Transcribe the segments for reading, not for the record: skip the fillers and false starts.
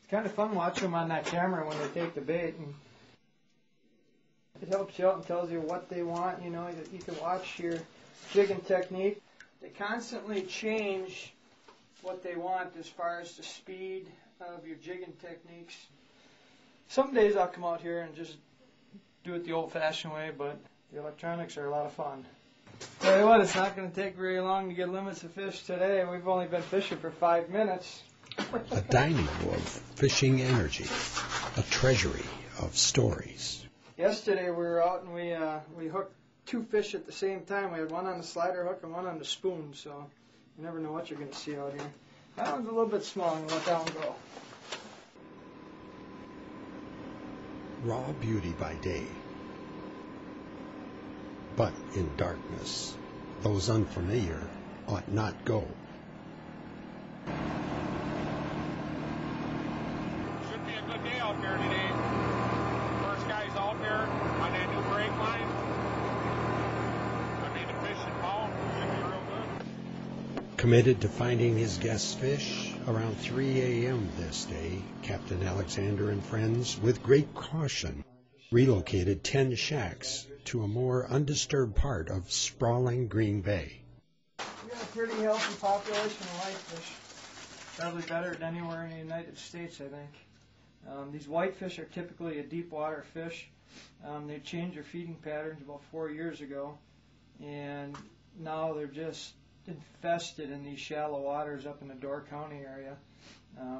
It's kind of fun watching them on that camera when they take the bait, and it helps you out and tells you what they want. You know, you can watch your jigging technique. They constantly change what they want as far as the speed of your jigging techniques. Some days I'll come out here and just do it the old-fashioned way, but the electronics are a lot of fun. Tell you what, it's not going to take very long to get limits of fish today. We've only been fishing for 5 minutes. A dynamo of fishing energy, a treasury of stories. Yesterday we were out and we hooked 2 fish at the same time. We had one on the slider hook and one on the spoon, so you never know what you're going to see out here. That one's a little bit small. I'm going to let that one go. Raw beauty by day, but in darkness, those unfamiliar ought not go. Should be a good day out there today. First guys out there on that new brake line. I mean, the fish and pound should be real good. Committed to finding his guest's fish, around 3 a.m. this day, Captain Alexander and friends, with great caution, relocated 10 shacks to a more undisturbed part of sprawling Green Bay. We got a pretty healthy population of whitefish. Probably better than anywhere in the United States, I think. These whitefish are typically a deep water fish. They changed their feeding patterns about 4 years ago, and now they're just infested in these shallow waters up in the Door County area.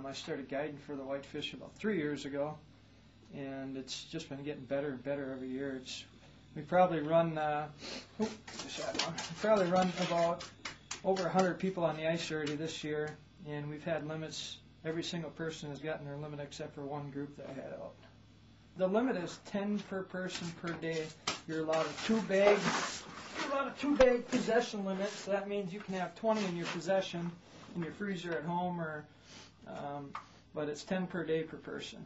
I started guiding for the whitefish about 3 years ago, and it's just been getting better and better every year. We probably run about over 100 people on the ice already this year, and we've had limits. Every single person has gotten their limit except for one group that I had out. The limit is 10 per person per day. You're allowed a 2-bag. You're allowed a 2-bag possession limit, so that means you can have 20 in your possession in your freezer at home, but it's 10 per day per person.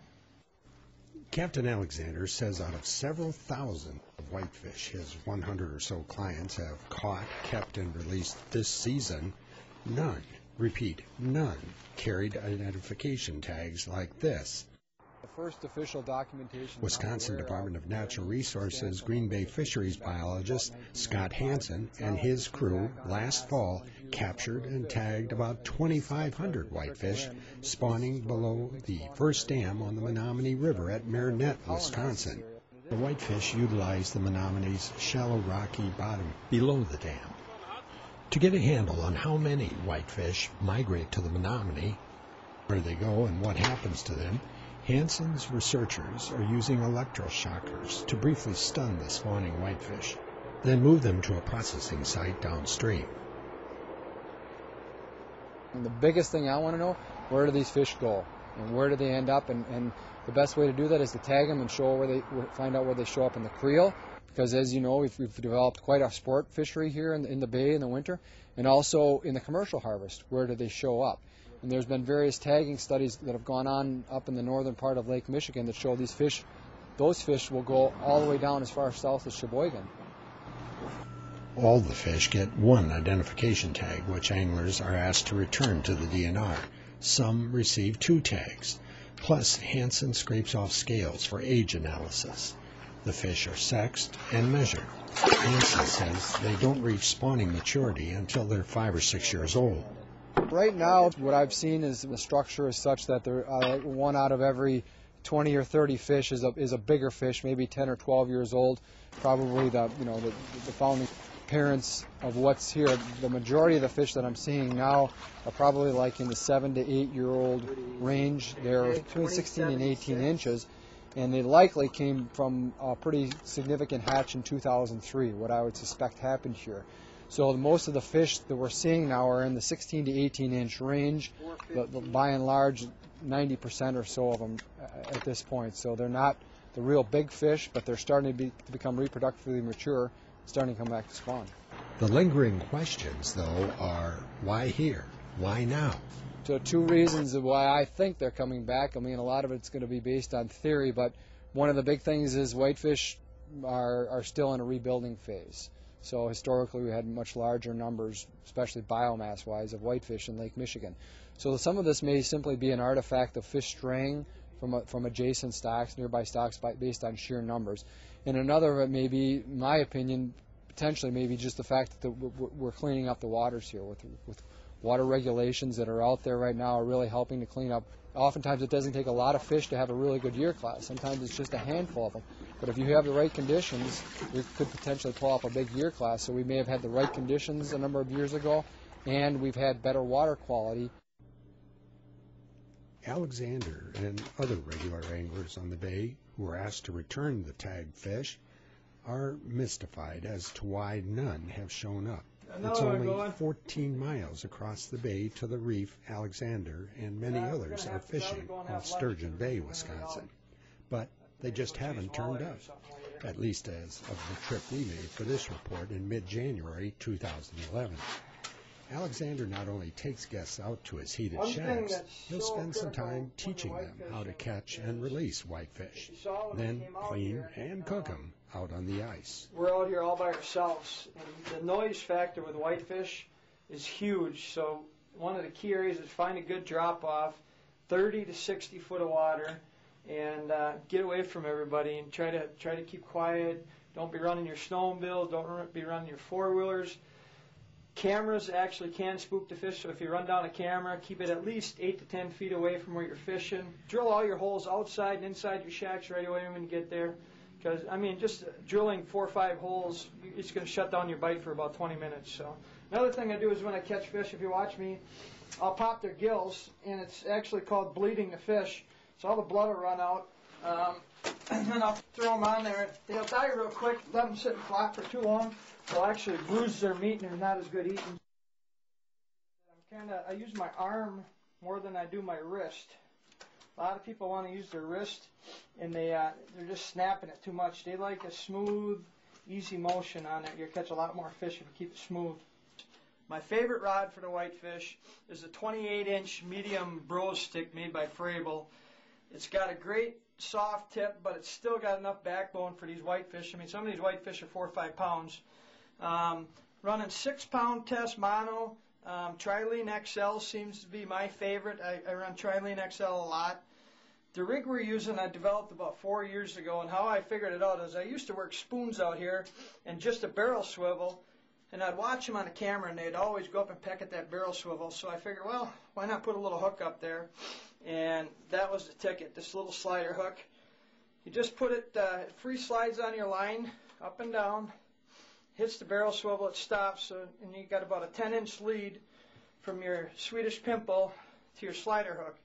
Captain Alexander says out of several thousand of whitefish his 100 or so clients have caught, kept, and released this season, none, repeat, none, carried identification tags like this. The first official documentation. Wisconsin Department of Natural Resources Green Bay fisheries biologist Scott Hansen and his crew last fall captured and tagged about 2,500 whitefish spawning below the first dam on the Menominee River at Marinette, Wisconsin. The whitefish utilize the Menominee's shallow rocky bottom below the dam. To get a handle on how many whitefish migrate to the Menominee, where they go and what happens to them, Hansen's researchers are using electroshockers to briefly stun the spawning whitefish, then move them to a processing site downstream. And the biggest thing I want to know, where do these fish go? And where do they end up? And the best way to do that is to tag them and find out where they show up in the creel. Because as you know, we've developed quite a sport fishery here in the bay in the winter. And also in the commercial harvest, where do they show up? And there's been various tagging studies that have gone on up in the northern part of Lake Michigan that show those fish will go all the way down as far south as Sheboygan. All the fish get one identification tag, which anglers are asked to return to the DNR. Some receive 2 tags. Plus, Hansen scrapes off scales for age analysis. The fish are sexed and measured. Hansen says they don't reach spawning maturity until they're 5 or 6 years old. Right now, what I've seen is the structure is such that one out of every 20 or 30 fish is a bigger fish, maybe 10 or 12 years old. Probably the founding parents of what's here. The majority of the fish that I'm seeing now are probably like in the 7 to 8 year old range. They're between 16 and 18 inches, and they likely came from a pretty significant hatch in 2003. What I would suspect happened here. So most of the fish that we're seeing now are in the 16 to 18 inch range, by and large 90% or so of them at this point. So they're not the real big fish, but they're starting to become reproductively mature, starting to come back to spawn. The lingering questions, though, are why here? Why now? So 2 reasons of why I think they're coming back. I mean, a lot of it's going to be based on theory, but one of the big things is whitefish are still in a rebuilding phase. So historically we had much larger numbers, especially biomass-wise, of whitefish in Lake Michigan. So some of this may simply be an artifact of fish straying from adjacent stocks, nearby stocks, based on sheer numbers. And another of it may be, in my opinion, potentially maybe just the fact that we're cleaning up the waters here with water regulations that are out there right now are really helping to clean up. Oftentimes it doesn't take a lot of fish to have a really good year class. Sometimes it's just a handful of them. But if you have the right conditions, we could potentially pull off a big year class. So we may have had the right conditions a number of years ago, and we've had better water quality. Alexander and other regular anglers on the bay who are asked to return the tagged fish are mystified as to why none have shown up. It's only 14 miles across the bay to the reef Alexander and many others are fishing off Sturgeon Bay, Wisconsin. But they just haven't turned up, at least as of the trip we made for this report in mid-January 2011. Alexander not only takes guests out to his heated shacks, he'll spend some time teaching them how to catch and release whitefish, then clean and cook them out on the ice. We're out here all by ourselves, and the noise factor with whitefish is huge. So one of the key areas is find a good drop-off, 30 to 60 foot of water, and get away from everybody and try to keep quiet. Don't be running your snowmobiles. Don't be running your four-wheelers. Cameras actually can spook the fish, so if you run down a camera, keep it at least 8 to 10 feet away from where you're fishing. Drill all your holes outside and inside your shacks right away when you get there. Because, I mean, just drilling 4 or 5 holes, it's going to shut down your bite for about 20 minutes. So another thing I do is when I catch fish, if you watch me, I'll pop their gills, and it's actually called bleeding the fish. So all the blood will run out, and then I'll throw them on there. They'll die real quick. Let them sit flat for too long. They'll actually bruise their meat, and they're not as good eating. I use my arm more than I do my wrist. A lot of people want to use their wrist, and they're just snapping it too much. They like a smooth, easy motion on it. You'll catch a lot more fish if you keep it smooth. My favorite rod for the whitefish is a 28-inch medium bro stick made by Frable. It's got a great soft tip, but it's still got enough backbone for these whitefish. I mean, some of these whitefish are 4 or 5 pounds. Running 6-pound test mono. Trilene XL seems to be my favorite. I run Trilene XL a lot. The rig we're using I developed about 4 years ago, and how I figured it out is I used to work spoons out here and just a barrel swivel, and I'd watch them on the camera, and they'd always go up and peck at that barrel swivel. So I figured, well, why not put a little hook up there? And that was the ticket, this little slider hook. You just put it, free slides on your line, up and down, hits the barrel swivel, it stops, and you got about a 10-inch lead from your Swedish pimple to your slider hook.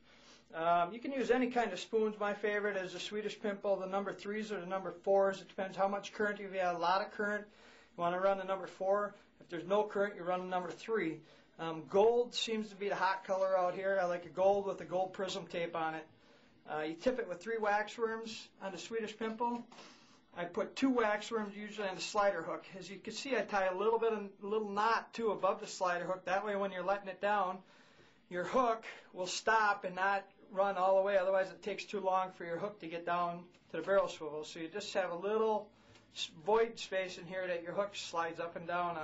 You can use any kind of spoons. My favorite is the Swedish pimple, the number 3s or the number 4s. It depends how much current. If you have a lot of current, you want to run the number 4. If there's no current, you run the number 3. Gold seems to be the hot color out here. I like a gold with a gold prism tape on it. You tip it with 3 wax worms on the Swedish pimple. I put 2 wax worms usually on the slider hook. As you can see, I tie a little knot too above the slider hook. That way when you're letting it down, your hook will stop and not run all the way. Otherwise it takes too long for your hook to get down to the barrel swivel. So you just have a little void space in here that your hook slides up and down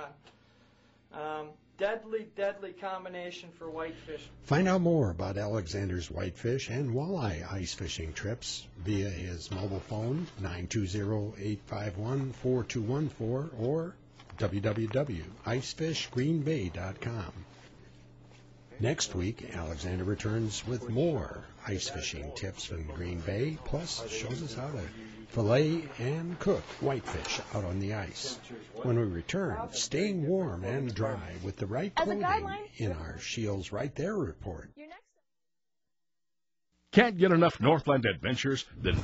on. Deadly, deadly combination for whitefish. Find out more about Alexander's whitefish and walleye ice fishing trips via his mobile phone, 920-851-4214, or www.icefishgreenbay.com. Next week, Alexander returns with more ice fishing tips from Green Bay, plus shows us how to fillet and cook whitefish out on the ice. When we return, staying warm and dry with the right clothing in our Shields Right There report. Can't get enough Northland adventures? Then